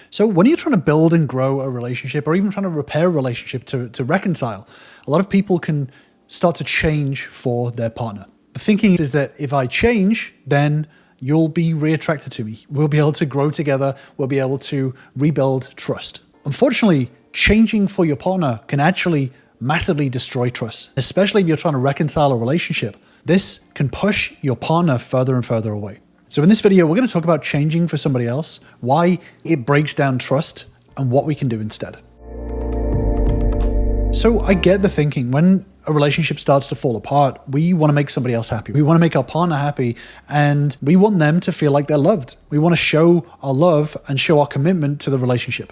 So when you're trying to build and grow a relationship, or even trying to repair a relationship to reconcile, a lot of people can start to change for their partner. The thinking is that if I change, then you'll be reattracted to me. We'll be able to grow together. We'll be able to rebuild trust. Unfortunately, changing for your partner can actually massively destroy trust, especially if you're trying to reconcile a relationship. This can push your partner further and further away. So in this video, we're going to talk about changing for somebody else, why it breaks down trust, and what we can do instead. So I get the thinking, when a relationship starts to fall apart, we want to make somebody else happy. We want to make our partner happy, and we want them to feel like they're loved. We want to show our love and show our commitment to the relationship.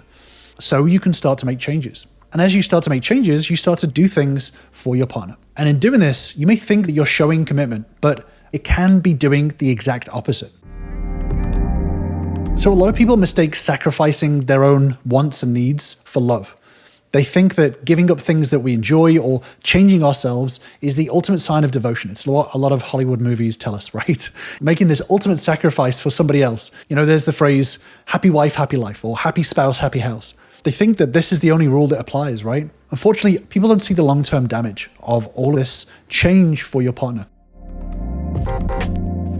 So you can start to make changes. And as you start to make changes, you start to do things for your partner. And in doing this, you may think that you're showing commitment, but it can be doing the exact opposite. So a lot of people mistake sacrificing their own wants and needs for love. They think that giving up things that we enjoy or changing ourselves is the ultimate sign of devotion. It's what a lot of Hollywood movies tell us, right? Making this ultimate sacrifice for somebody else. You know, there's the phrase, happy wife, happy life, or happy spouse, happy house. They think that this is the only rule that applies, right? Unfortunately, people don't see the long-term damage of all this change for your partner.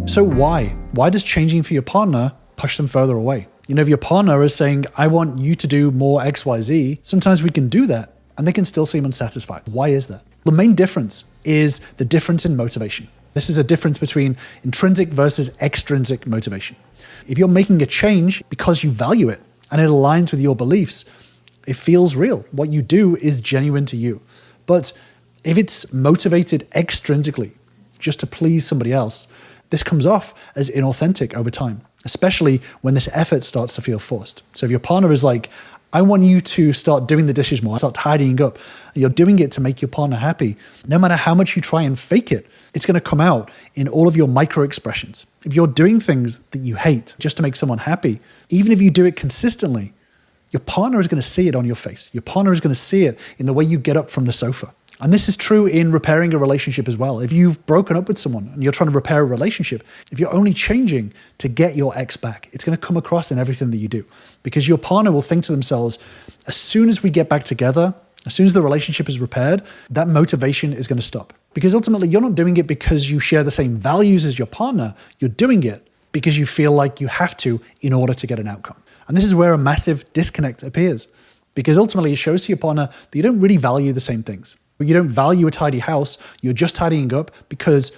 So why? Why does changing for your partner push them further away? You know, if your partner is saying, I want you to do more X, Y, Z, sometimes we can do that and they can still seem unsatisfied. Why is that? The main difference is the difference in motivation. This is a difference between intrinsic versus extrinsic motivation. If you're making a change because you value it and it aligns with your beliefs, it feels real. What you do is genuine to you. But if it's motivated extrinsically, just to please somebody else, this comes off as inauthentic over time, especially when this effort starts to feel forced. So if your partner is like, I want you to start doing the dishes more, start tidying up, and you're doing it to make your partner happy, no matter how much you try and fake it, it's going to come out in all of your micro expressions. If you're doing things that you hate just to make someone happy, even if you do it consistently, your partner is going to see it on your face. Your partner is going to see it in the way you get up from the sofa. And this is true in repairing a relationship as well. If you've broken up with someone and you're trying to repair a relationship, if you're only changing to get your ex back, it's going to come across in everything that you do. Because your partner will think to themselves, as soon as we get back together, as soon as the relationship is repaired, that motivation is going to stop. Because ultimately, you're not doing it because you share the same values as your partner. You're doing it because you feel like you have to in order to get an outcome. And this is where a massive disconnect appears. Because ultimately, it shows to your partner that you don't really value the same things. You don't value a tidy house, you're just tidying up because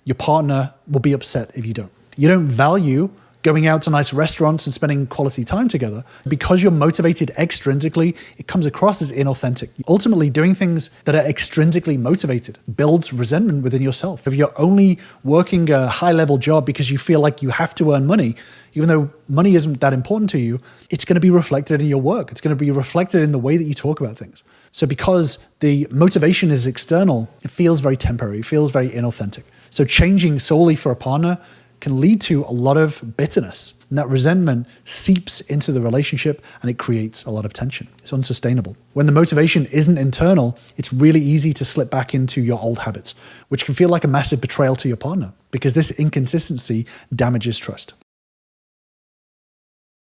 your partner will be upset if you don't. You don't value going out to nice restaurants and spending quality time together because you're motivated extrinsically. It comes across as inauthentic. Ultimately, doing things that are extrinsically motivated builds resentment within yourself. If you're only working a high-level job because you feel like you have to earn money, even though money isn't that important to you, it's going to be reflected in your work. It's going to be reflected in the way that you talk about things. So because the motivation is external, it feels very temporary, it feels very inauthentic. So changing solely for a partner can lead to a lot of bitterness. And that resentment seeps into the relationship and it creates a lot of tension. It's unsustainable. When the motivation isn't internal, it's really easy to slip back into your old habits, which can feel like a massive betrayal to your partner because this inconsistency damages trust.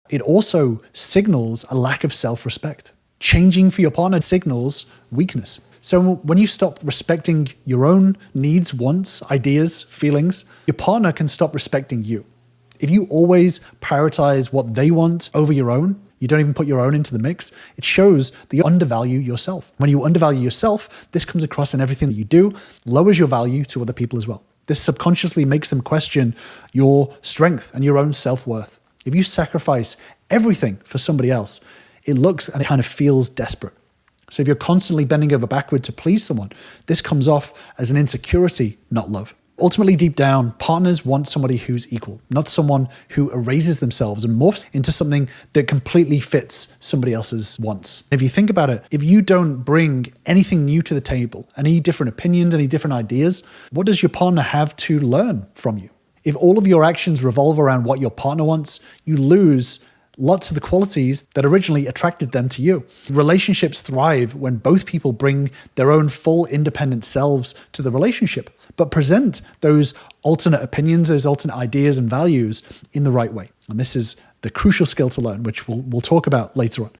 It also signals a lack of self-respect. Changing for your partner signals weakness. So when you stop respecting your own needs, wants, ideas, feelings, your partner can stop respecting you. If you always prioritize what they want over your own, you don't even put your own into the mix, it shows that you undervalue yourself. When you undervalue yourself, this comes across in everything that you do, lowers your value to other people as well. This subconsciously makes them question your strength and your own self-worth. If you sacrifice everything for somebody else, it looks and it kind of feels desperate. So if you're constantly bending over backward to please someone, this comes off as an insecurity, not love. Ultimately, deep down, partners want somebody who's equal, not someone who erases themselves and morphs into something that completely fits somebody else's wants. If you think about it, if you don't bring anything new to the table, any different opinions, any different ideas, what does your partner have to learn from you? If all of your actions revolve around what your partner wants, you lose lots of the qualities that originally attracted them to you. Relationships thrive when both people bring their own full independent selves to the relationship, but present those alternate opinions, those alternate ideas and values in the right way. And this is the crucial skill to learn, which we'll talk about later on.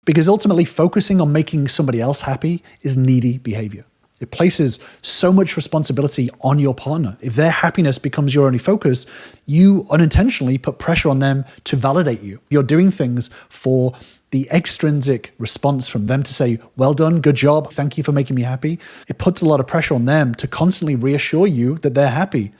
Because ultimately, focusing on making somebody else happy is needy behavior. It places so much responsibility on your partner. If their happiness becomes your only focus, you unintentionally put pressure on them to validate you. You're doing things for the extrinsic response from them to say, well done, good job, thank you for making me happy. It puts a lot of pressure on them to constantly reassure you that they're happy,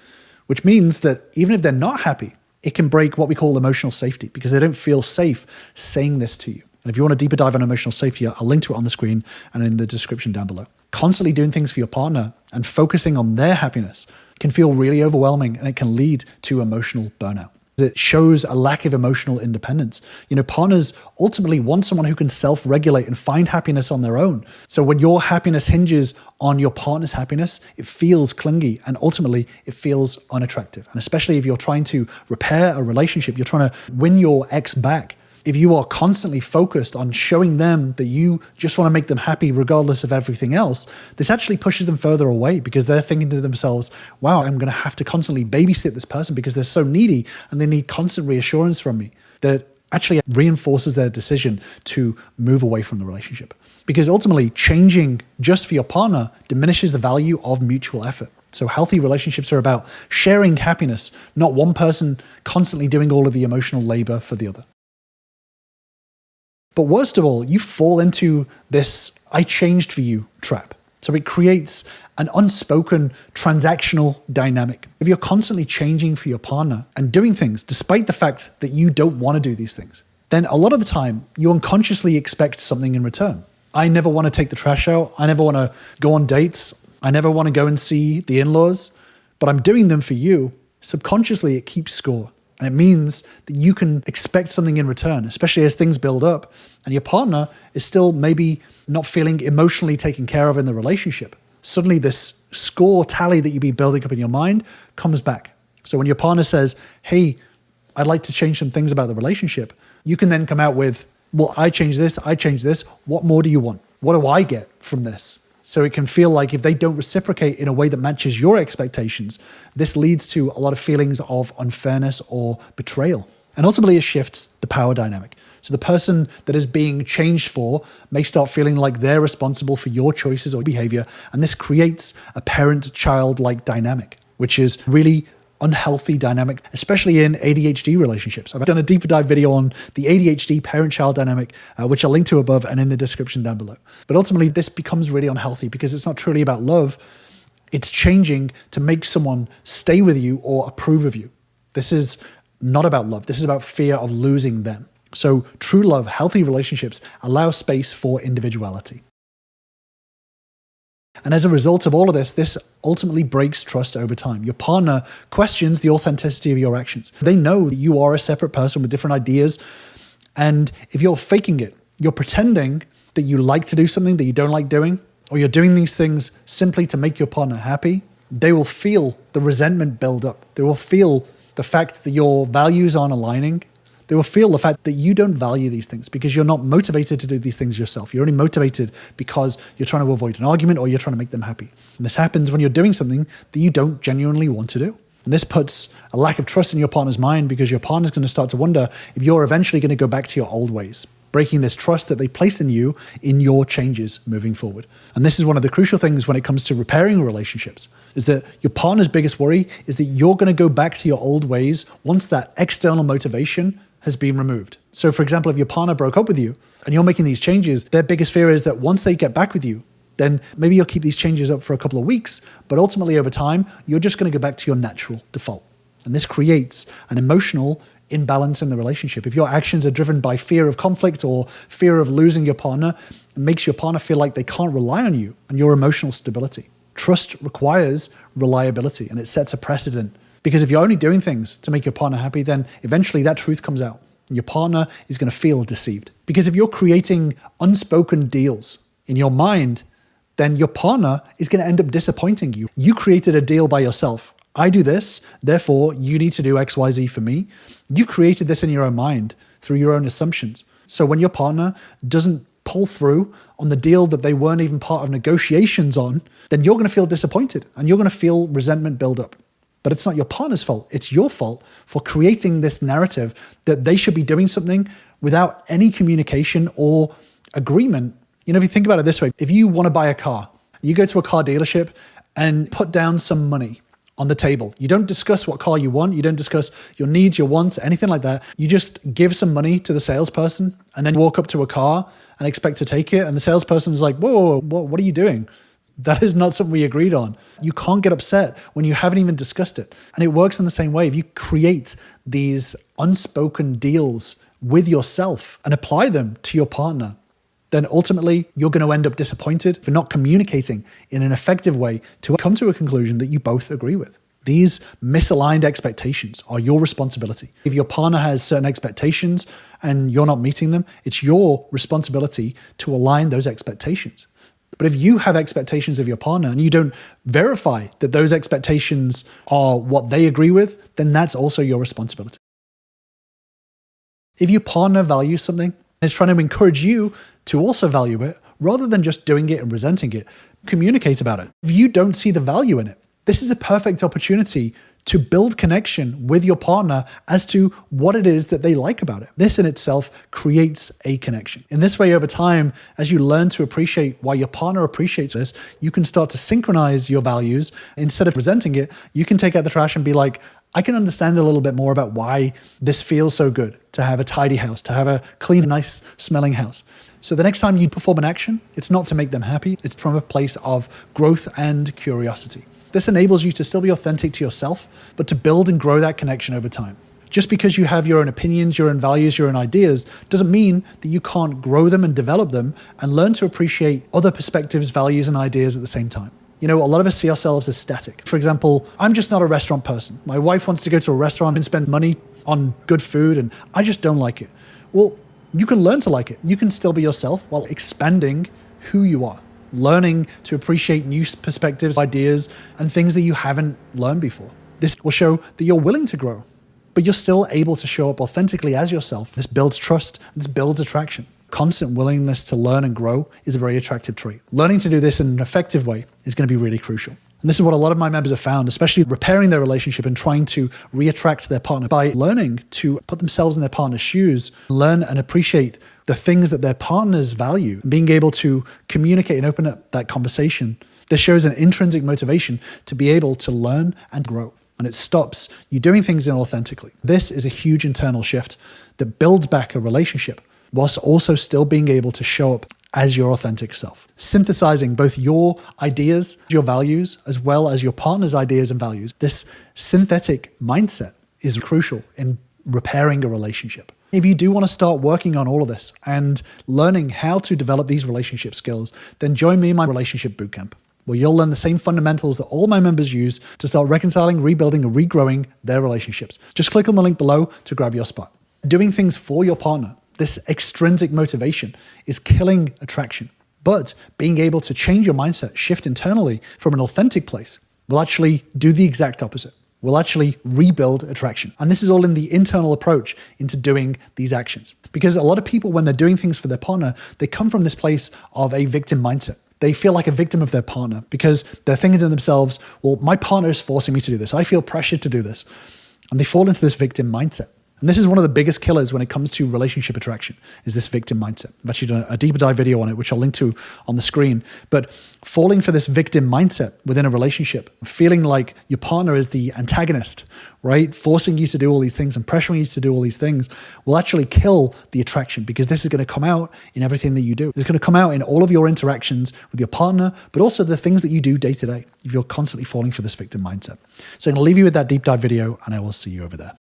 which means that even if they're not happy, it can break what we call emotional safety because they don't feel safe saying this to you. And if you want a deeper dive on emotional safety, I'll link to it on the screen and in the description down below. Constantly doing things for your partner and focusing on their happiness can feel really overwhelming, and it can lead to emotional burnout. It shows a lack of emotional independence. Partners ultimately want someone who can self-regulate and find happiness on their own. So when your happiness hinges on your partner's happiness, it feels clingy and ultimately it feels unattractive. And especially if you're trying to repair a relationship, you're trying to win your ex back. If you are constantly focused on showing them that you just want to make them happy regardless of everything else, this actually pushes them further away because they're thinking to themselves, wow, I'm going to have to constantly babysit this person because they're so needy and they need constant reassurance from me. That actually reinforces their decision to move away from the relationship. Because ultimately, changing just for your partner diminishes the value of mutual effort. So healthy relationships are about sharing happiness, not one person constantly doing all of the emotional labor for the other. But worst of all, you fall into this I changed for you trap. So it creates an unspoken transactional dynamic. If you're constantly changing for your partner and doing things despite the fact that you don't want to do these things, then a lot of the time you unconsciously expect something in return. I never want to take the trash out. I never want to go on dates. I never want to go and see the in-laws, but I'm doing them for you. Subconsciously, it keeps score. And it means that you can expect something in return, especially as things build up and your partner is still maybe not feeling emotionally taken care of in the relationship. Suddenly this score tally that you've been building up in your mind comes back. So when your partner says, hey, I'd like to change some things about the relationship, you can then come out with, well, I changed this. What more do you want? What do I get from this? So it can feel like if they don't reciprocate in a way that matches your expectations, this leads to a lot of feelings of unfairness or betrayal. And ultimately it shifts the power dynamic. So the person that is being changed for may start feeling like they're responsible for your choices or behavior. And this creates a parent-child-like dynamic, which is really unhealthy dynamic, especially in ADHD relationships. I've done a deeper dive video on the ADHD parent-child dynamic, which I'll link to above and in the description down below. But ultimately, this becomes really unhealthy because it's not truly about love. It's changing to make someone stay with you or approve of you. This is not about love. This is about fear of losing them. So true love, healthy relationships allow space for individuality. And as a result of all of this, this ultimately breaks trust over time. Your partner questions the authenticity of your actions. They know that you are a separate person with different ideas. And if you're faking it, you're pretending that you like to do something that you don't like doing, or you're doing these things simply to make your partner happy, they will feel the resentment build up. They will feel the fact that your values aren't aligning. They will feel the fact that you don't value these things because you're not motivated to do these things yourself. You're only motivated because you're trying to avoid an argument or you're trying to make them happy. And this happens when you're doing something that you don't genuinely want to do. And this puts a lack of trust in your partner's mind because your partner's going to start to wonder if you're eventually going to go back to your old ways, breaking this trust that they placed in you in your changes moving forward. And this is one of the crucial things when it comes to repairing relationships, is that your partner's biggest worry is that you're going to go back to your old ways once that external motivation has been removed. So for example, if your partner broke up with you and you're making these changes, their biggest fear is that once they get back with you, then maybe you'll keep these changes up for a couple of weeks, but ultimately over time, you're just going to go back to your natural default. And this creates an emotional imbalance in the relationship. If your actions are driven by fear of conflict or fear of losing your partner, it makes your partner feel like they can't rely on you and your emotional stability. Trust requires reliability, and it sets a precedent. Because if you're only doing things to make your partner happy, then eventually that truth comes out and your partner is going to feel deceived. Because if you're creating unspoken deals in your mind, then your partner is going to end up disappointing you. You created a deal by yourself. I do this, therefore you need to do X, Y, Z for me. You've created this in your own mind through your own assumptions. So when your partner doesn't pull through on the deal that they weren't even part of negotiations on, then you're going to feel disappointed and you're going to feel resentment build up. But it's not your partner's fault. It's your fault for creating this narrative that they should be doing something without any communication or agreement. You know, if you think about it this way, if you want to buy a car, you go to a car dealership and put down some money on the table. You don't discuss what car you want. You don't discuss your needs, your wants, anything like that. You just give some money to the salesperson and then walk up to a car and expect to take it. And the salesperson is like, whoa, what are you doing? That is not something we agreed on. You can't get upset when you haven't even discussed it. And it works in the same way. If you create these unspoken deals with yourself and apply them to your partner, then ultimately you're going to end up disappointed for not communicating in an effective way to come to a conclusion that you both agree with. These misaligned expectations are your responsibility. If your partner has certain expectations and you're not meeting them, it's your responsibility to align those expectations. But if you have expectations of your partner and you don't verify that those expectations are what they agree with, then that's also your responsibility. If your partner values something and is trying to encourage you to also value it, rather than just doing it and resenting it, communicate about it. If you don't see the value in it, this is a perfect opportunity to build connection with your partner as to what it is that they like about it. This in itself creates a connection. In this way, over time, as you learn to appreciate why your partner appreciates this, you can start to synchronize your values. Instead of resenting it, you can take out the trash and be like, I can understand a little bit more about why this feels so good to have a tidy house, to have a clean, nice smelling house. So the next time you perform an action, it's not to make them happy. It's from a place of growth and curiosity. This enables you to still be authentic to yourself, but to build and grow that connection over time. Just because you have your own opinions, your own values, your own ideas, doesn't mean that you can't grow them and develop them and learn to appreciate other perspectives, values, and ideas at the same time. You know, a lot of us see ourselves as static. For example, I'm just not a restaurant person. My wife wants to go to a restaurant and spend money on good food, and I just don't like it. Well, you can learn to like it. You can still be yourself while expanding who you are, learning to appreciate new perspectives, ideas, and things that you haven't learned before. This will show that you're willing to grow, but you're still able to show up authentically as yourself. This builds trust. This builds attraction. Constant willingness to learn and grow is a very attractive trait. Learning to do this in an effective way is going to be really crucial. And this is what a lot of my members have found, especially repairing their relationship and trying to reattract their partner by learning to put themselves in their partner's shoes, learn and appreciate the things that their partners value, and being able to communicate and open up that conversation. This shows an intrinsic motivation to be able to learn and grow. And it stops you doing things inauthentically. This is a huge internal shift that builds back a relationship whilst also still being able to show up as your authentic self. Synthesizing both your ideas, your values, as well as your partner's ideas and values. This synthetic mindset is crucial in repairing a relationship. If you do want to start working on all of this and learning how to develop these relationship skills, then join me in my Relationship Bootcamp, where you'll learn the same fundamentals that all my members use to start reconciling, rebuilding, and regrowing their relationships. Just click on the link below to grab your spot. Doing things for your partner, this extrinsic motivation, is killing attraction. But being able to change your mindset, shift internally from an authentic place, will actually do the exact opposite. Will actually rebuild attraction. And this is all in the internal approach into doing these actions. Because a lot of people, when they're doing things for their partner, they come from this place of a victim mindset. They feel like a victim of their partner because they're thinking to themselves, well, my partner is forcing me to do this. I feel pressured to do this. And they fall into this victim mindset. And this is one of the biggest killers when it comes to relationship attraction, is this victim mindset. I've actually done a deeper dive video on it, which I'll link to on the screen. But falling for this victim mindset within a relationship, feeling like your partner is the antagonist, right? Forcing you to do all these things and pressuring you to do all these things will actually kill the attraction, because this is going to come out in everything that you do. It's going to come out in all of your interactions with your partner, but also the things that you do day to day if you're constantly falling for this victim mindset. So I'm going to leave you with that deep dive video, and I will see you over there.